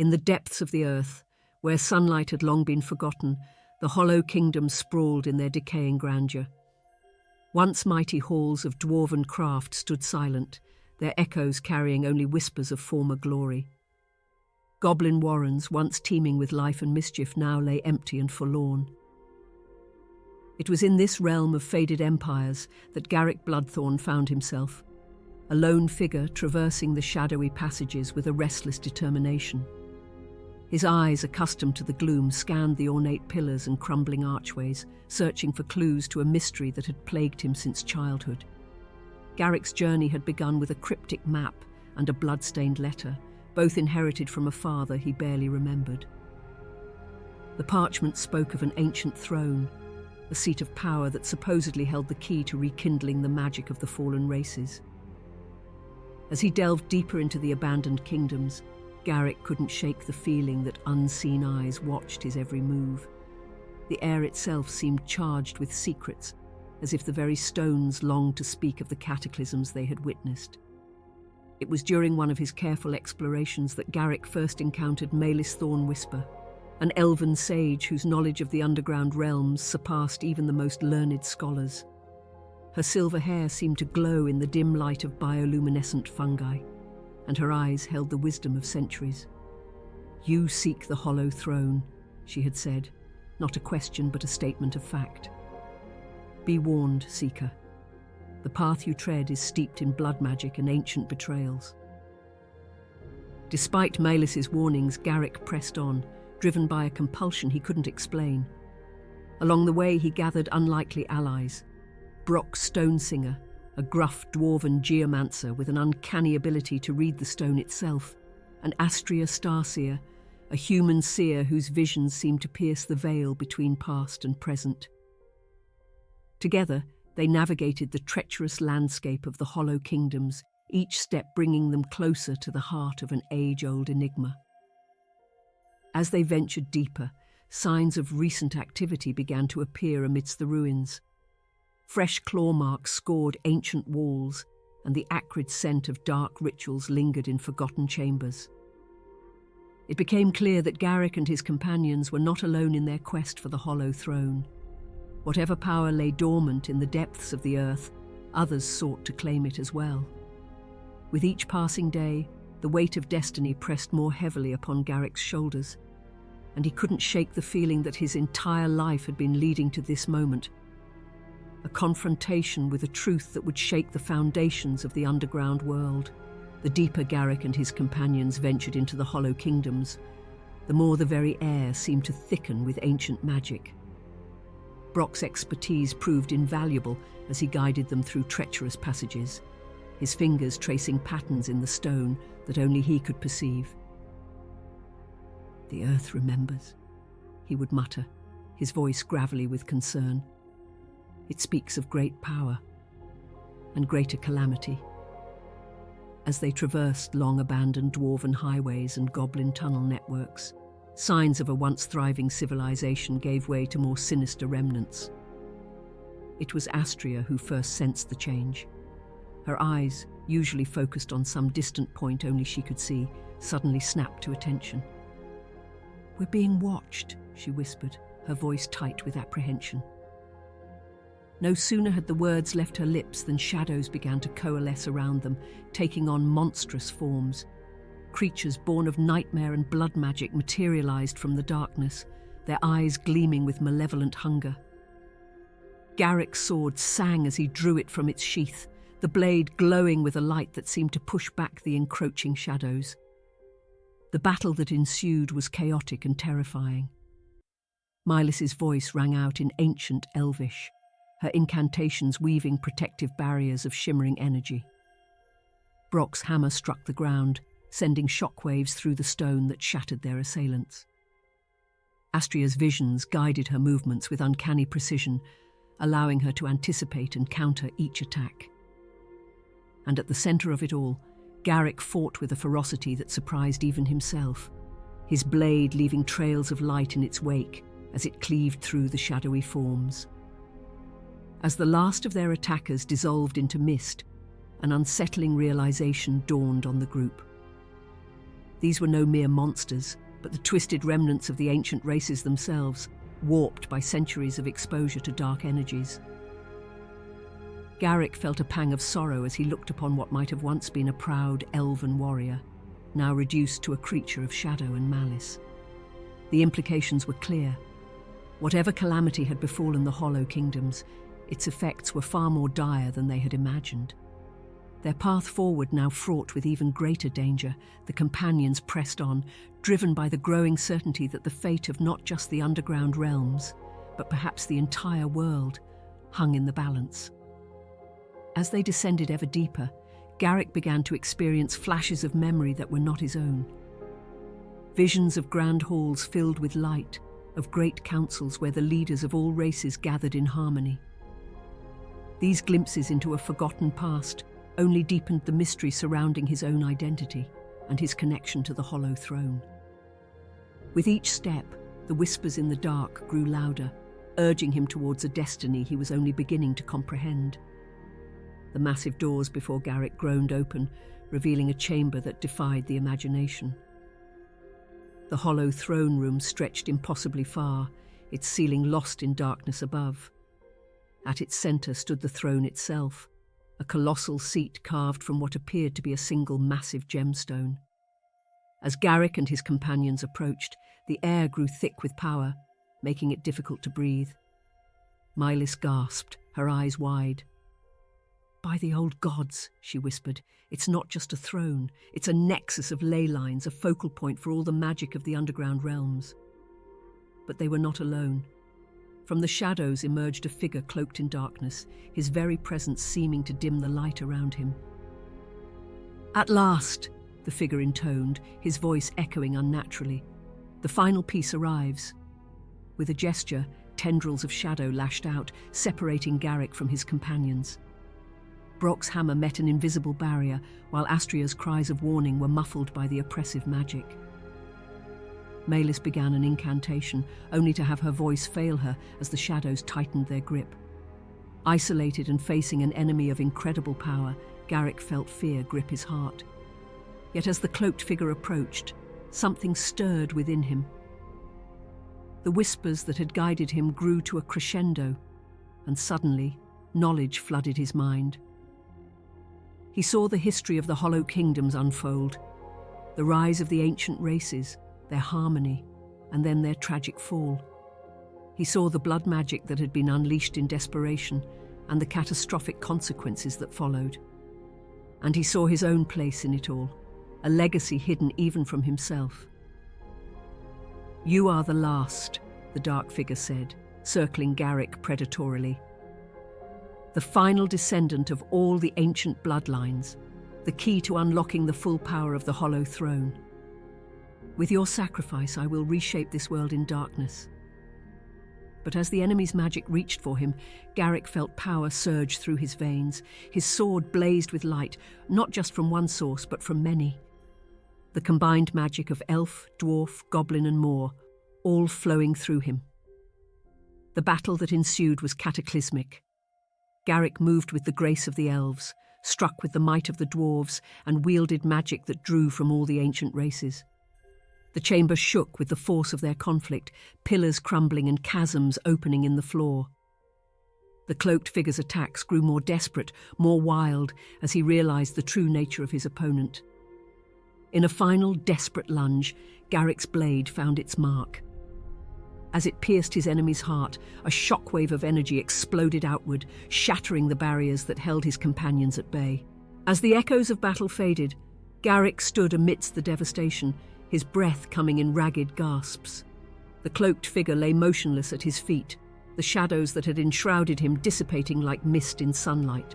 In the depths of the earth, where sunlight had long been forgotten, the hollow kingdoms sprawled in their decaying grandeur. Once mighty halls of dwarven craft stood silent, their echoes carrying only whispers of former glory. Goblin warrens, once teeming with life and mischief, now lay empty and forlorn. It was in this realm of faded empires that Garrick Bloodthorn found himself, a lone figure traversing the shadowy passages with a restless determination. His eyes, accustomed to the gloom, scanned the ornate pillars and crumbling archways, searching for clues to a mystery that had plagued him since childhood. Garrick's journey had begun with a cryptic map and a blood-stained letter, both inherited from a father he barely remembered. The parchment spoke of an ancient throne, a seat of power that supposedly held the key to rekindling the magic of the fallen races. As he delved deeper into the abandoned kingdoms, Garrick couldn't shake the feeling that unseen eyes watched his every move. The air itself seemed charged with secrets, as if the very stones longed to speak of the cataclysms they had witnessed. It was during one of his careful explorations that Garrick first encountered Maelis Thornwhisper, an elven sage whose knowledge of the underground realms surpassed even the most learned scholars. Her silver hair seemed to glow in the dim light of bioluminescent fungi, and her eyes held the wisdom of centuries. "You seek the hollow throne," she had said, not a question but a statement of fact. "Be warned, seeker. The path you tread is steeped in blood magic and ancient betrayals." Despite Maelis' warnings, Garrick pressed on, driven by a compulsion he couldn't explain. Along the way, he gathered unlikely allies. Brokk Stonesinger, a gruff dwarven geomancer with an uncanny ability to read the stone itself, and Astraea Starseer, a human seer whose visions seemed to pierce the veil between past and present. Together, they navigated the treacherous landscape of the Hollow Kingdoms, each step bringing them closer to the heart of an age-old enigma. As they ventured deeper, signs of recent activity began to appear amidst the ruins. Fresh claw marks scored ancient walls, and the acrid scent of dark rituals lingered in forgotten chambers. It became clear that Garrick and his companions were not alone in their quest for the Hollow Throne. Whatever power lay dormant in the depths of the earth, others sought to claim it as well. With each passing day, the weight of destiny pressed more heavily upon Garrick's shoulders, and he couldn't shake the feeling that his entire life had been leading to this moment, a confrontation with a truth that would shake the foundations of the underground world. The deeper Garrick and his companions ventured into the Hollow Kingdoms, the more the very air seemed to thicken with ancient magic. Brokk's expertise proved invaluable as he guided them through treacherous passages, his fingers tracing patterns in the stone that only he could perceive. "The earth remembers," he would mutter, his voice gravelly with concern. "It speaks of great power and greater calamity." As they traversed long-abandoned dwarven highways and goblin tunnel networks, signs of a once thriving civilization gave way to more sinister remnants. It was Astraea who first sensed the change. Her eyes, usually focused on some distant point only she could see, suddenly snapped to attention. "We're being watched," she whispered, her voice tight with apprehension. No sooner had the words left her lips than shadows began to coalesce around them, taking on monstrous forms. Creatures born of nightmare and blood magic materialized from the darkness, their eyes gleaming with malevolent hunger. Garrick's sword sang as he drew it from its sheath, the blade glowing with a light that seemed to push back the encroaching shadows. The battle that ensued was chaotic and terrifying. Maelis' voice rang out in ancient Elvish, her incantations weaving protective barriers of shimmering energy. Brokk's hammer struck the ground, sending shockwaves through the stone that shattered their assailants. Astraea's visions guided her movements with uncanny precision, allowing her to anticipate and counter each attack. And at the center of it all, Garrick fought with a ferocity that surprised even himself, his blade leaving trails of light in its wake as it cleaved through the shadowy forms. As the last of their attackers dissolved into mist, an unsettling realization dawned on the group. These were no mere monsters, but the twisted remnants of the ancient races themselves, warped by centuries of exposure to dark energies. Garrick felt a pang of sorrow as he looked upon what might have once been a proud elven warrior, now reduced to a creature of shadow and malice. The implications were clear. Whatever calamity had befallen the Hollow Kingdoms, its effects were far more dire than they had imagined. Their path forward now fraught with even greater danger, the companions pressed on, driven by the growing certainty that the fate of not just the underground realms, but perhaps the entire world, hung in the balance. As they descended ever deeper, Garrick began to experience flashes of memory that were not his own. Visions of grand halls filled with light, of great councils where the leaders of all races gathered in harmony. These glimpses into a forgotten past only deepened the mystery surrounding his own identity and his connection to the Hollow Throne. With each step, the whispers in the dark grew louder, urging him towards a destiny he was only beginning to comprehend. The massive doors before Garrick groaned open, revealing a chamber that defied the imagination. The hollow throne room stretched impossibly far, its ceiling lost in darkness above. At its centre stood the throne itself, a colossal seat carved from what appeared to be a single massive gemstone. As Garrick and his companions approached, the air grew thick with power, making it difficult to breathe. Maelis gasped, her eyes wide. "By the old gods," she whispered, "it's not just a throne, it's a nexus of ley lines, a focal point for all the magic of the underground realms." But they were not alone. From the shadows emerged a figure cloaked in darkness, his very presence seeming to dim the light around him. "At last," the figure intoned, his voice echoing unnaturally. "The final piece arrives." With a gesture, tendrils of shadow lashed out, separating Garrick from his companions. Brokk's hammer met an invisible barrier, while Astraea's cries of warning were muffled by the oppressive magic. Maelis began an incantation, only to have her voice fail her as the shadows tightened their grip. Isolated and facing an enemy of incredible power, Garrick felt fear grip his heart. Yet as the cloaked figure approached, something stirred within him. The whispers that had guided him grew to a crescendo, and suddenly, knowledge flooded his mind. He saw the history of the Hollow Kingdoms unfold, the rise of the ancient races, their harmony, and then their tragic fall. He saw the blood magic that had been unleashed in desperation and the catastrophic consequences that followed. And he saw his own place in it all, a legacy hidden even from himself. "You are the last," the dark figure said, circling Garrick predatorily. "The final descendant of all the ancient bloodlines, the key to unlocking the full power of the Hollow Throne. With your sacrifice, I will reshape this world in darkness." But as the enemy's magic reached for him, Garrick felt power surge through his veins. His sword blazed with light, not just from one source, but from many. The combined magic of elf, dwarf, goblin and Moor, all flowing through him. The battle that ensued was cataclysmic. Garrick moved with the grace of the elves, struck with the might of the dwarves, and wielded magic that drew from all the ancient races. The chamber shook with the force of their conflict, pillars crumbling and chasms opening in the floor. The cloaked figure's attacks grew more desperate, more wild, as he realized the true nature of his opponent. In a final, desperate lunge, Garrick's blade found its mark. As it pierced his enemy's heart, a shockwave of energy exploded outward, shattering the barriers that held his companions at bay. As the echoes of battle faded, Garrick stood amidst the devastation, his breath coming in ragged gasps. The cloaked figure lay motionless at his feet, the shadows that had enshrouded him dissipating like mist in sunlight.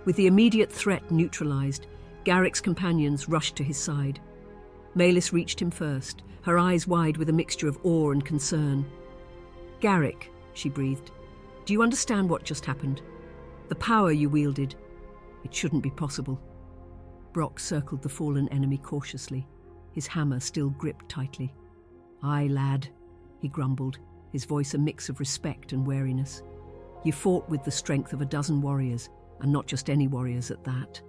With the immediate threat neutralized, Garrick's companions rushed to his side. Maelis reached him first, her eyes wide with a mixture of awe and concern. "Garrick," she breathed, "do you understand what just happened? The power you wielded, it shouldn't be possible." Brokk circled the fallen enemy cautiously, his hammer still gripped tightly. "Aye, lad," he grumbled, his voice a mix of respect and wariness. "You fought with the strength of a dozen warriors, and not just any warriors at that."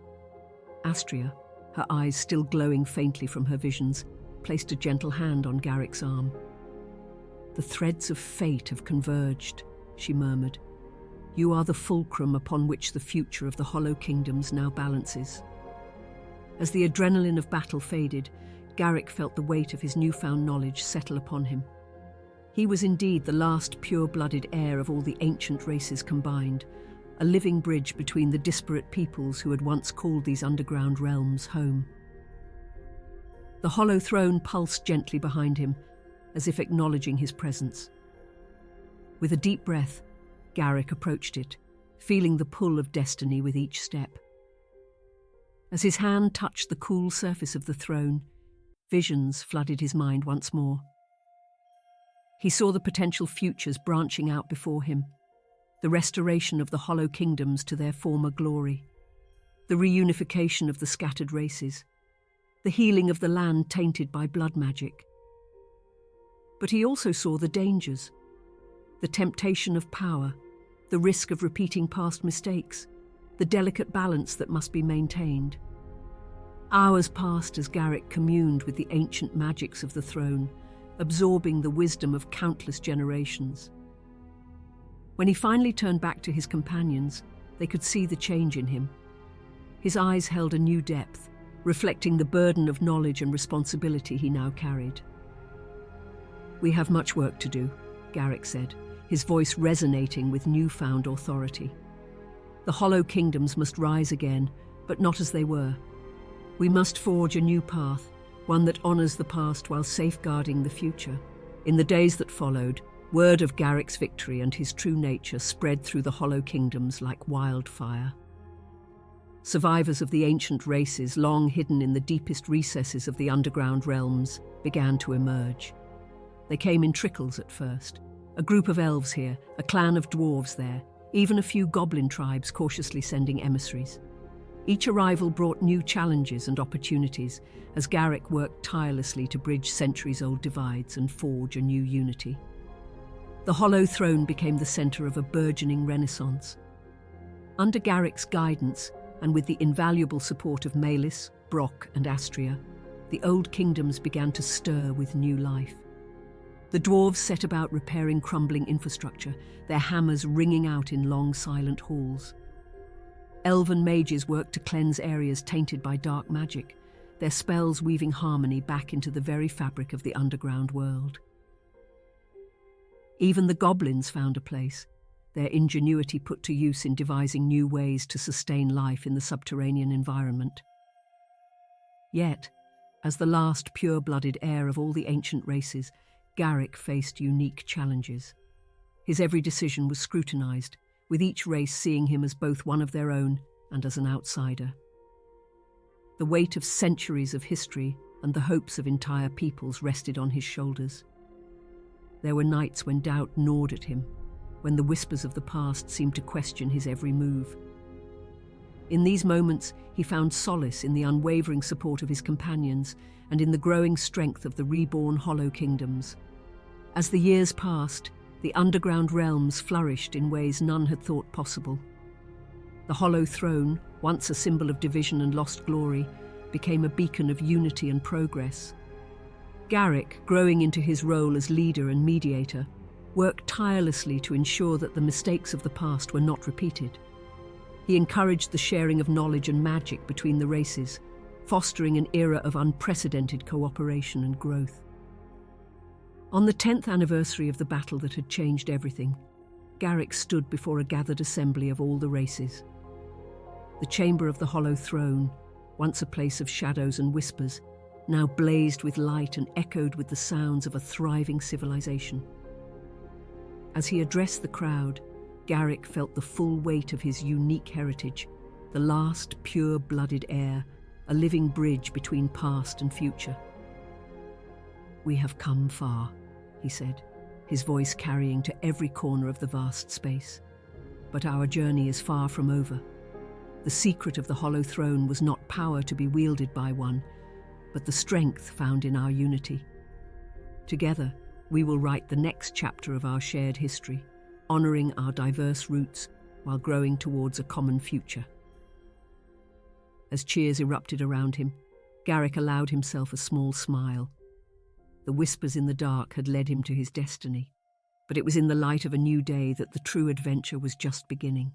Astraea, her eyes still glowing faintly from her visions, placed a gentle hand on Garrick's arm. "The threads of fate have converged," she murmured. "You are the fulcrum upon which the future of the Hollow Kingdoms now balances." As the adrenaline of battle faded, Garrick felt the weight of his newfound knowledge settle upon him. He was indeed the last pure-blooded heir of all the ancient races combined, a living bridge between the disparate peoples who had once called these underground realms home. The hollow throne pulsed gently behind him, as if acknowledging his presence. With a deep breath, Garrick approached it, feeling the pull of destiny with each step. As his hand touched the cool surface of the throne, visions flooded his mind once more. He saw the potential futures branching out before him, the restoration of the Hollow Kingdoms to their former glory, the reunification of the scattered races, the healing of the land tainted by blood magic. But he also saw the dangers, the temptation of power, the risk of repeating past mistakes, the delicate balance that must be maintained. Hours passed as Garrick communed with the ancient magics of the throne, absorbing the wisdom of countless generations. When he finally turned back to his companions, they could see the change in him. His eyes held a new depth, reflecting the burden of knowledge and responsibility he now carried. "We have much work to do," Garrick said, his voice resonating with newfound authority. "The Hollow Kingdoms must rise again, but not as they were. We must forge a new path, one that honors the past while safeguarding the future." In the days that followed, word of Garrick's victory and his true nature spread through the Hollow Kingdoms like wildfire. Survivors of the ancient races, long hidden in the deepest recesses of the underground realms, began to emerge. They came in trickles at first. A group of elves here, a clan of dwarves there, even a few goblin tribes cautiously sending emissaries. Each arrival brought new challenges and opportunities as Garrick worked tirelessly to bridge centuries-old divides and forge a new unity. The Hollow Throne became the center of a burgeoning renaissance. Under Garrick's guidance, and with the invaluable support of Maelis, Brokk and Astraea, the old kingdoms began to stir with new life. The dwarves set about repairing crumbling infrastructure, their hammers ringing out in long silent halls. Elven mages worked to cleanse areas tainted by dark magic, their spells weaving harmony back into the very fabric of the underground world. Even the goblins found a place, their ingenuity put to use in devising new ways to sustain life in the subterranean environment. Yet, as the last pure-blooded heir of all the ancient races, Garrick faced unique challenges. His every decision was scrutinized, with each race seeing him as both one of their own and as an outsider. The weight of centuries of history and the hopes of entire peoples rested on his shoulders. There were nights when doubt gnawed at him, when the whispers of the past seemed to question his every move. In these moments, he found solace in the unwavering support of his companions and in the growing strength of the reborn Hollow Kingdoms. As the years passed, the underground realms flourished in ways none had thought possible. The Hollow Throne, once a symbol of division and lost glory, became a beacon of unity and progress. Garrick, growing into his role as leader and mediator, worked tirelessly to ensure that the mistakes of the past were not repeated. He encouraged the sharing of knowledge and magic between the races, fostering an era of unprecedented cooperation and growth. On the 10th anniversary of the battle that had changed everything, Garrick stood before a gathered assembly of all the races. The chamber of the Hollow Throne, once a place of shadows and whispers, now blazed with light and echoed with the sounds of a thriving civilization. As he addressed the crowd, Garrick felt the full weight of his unique heritage, the last pure-blooded heir, a living bridge between past and future. "We have come far," he said, his voice carrying to every corner of the vast space. "But our journey is far from over. The secret of the Hollow Throne was not power to be wielded by one, but the strength found in our unity. Together, we will write the next chapter of our shared history, honoring our diverse roots while growing towards a common future." As cheers erupted around him, Garrick allowed himself a small smile. The whispers in the dark had led him to his destiny, but it was in the light of a new day that the true adventure was just beginning.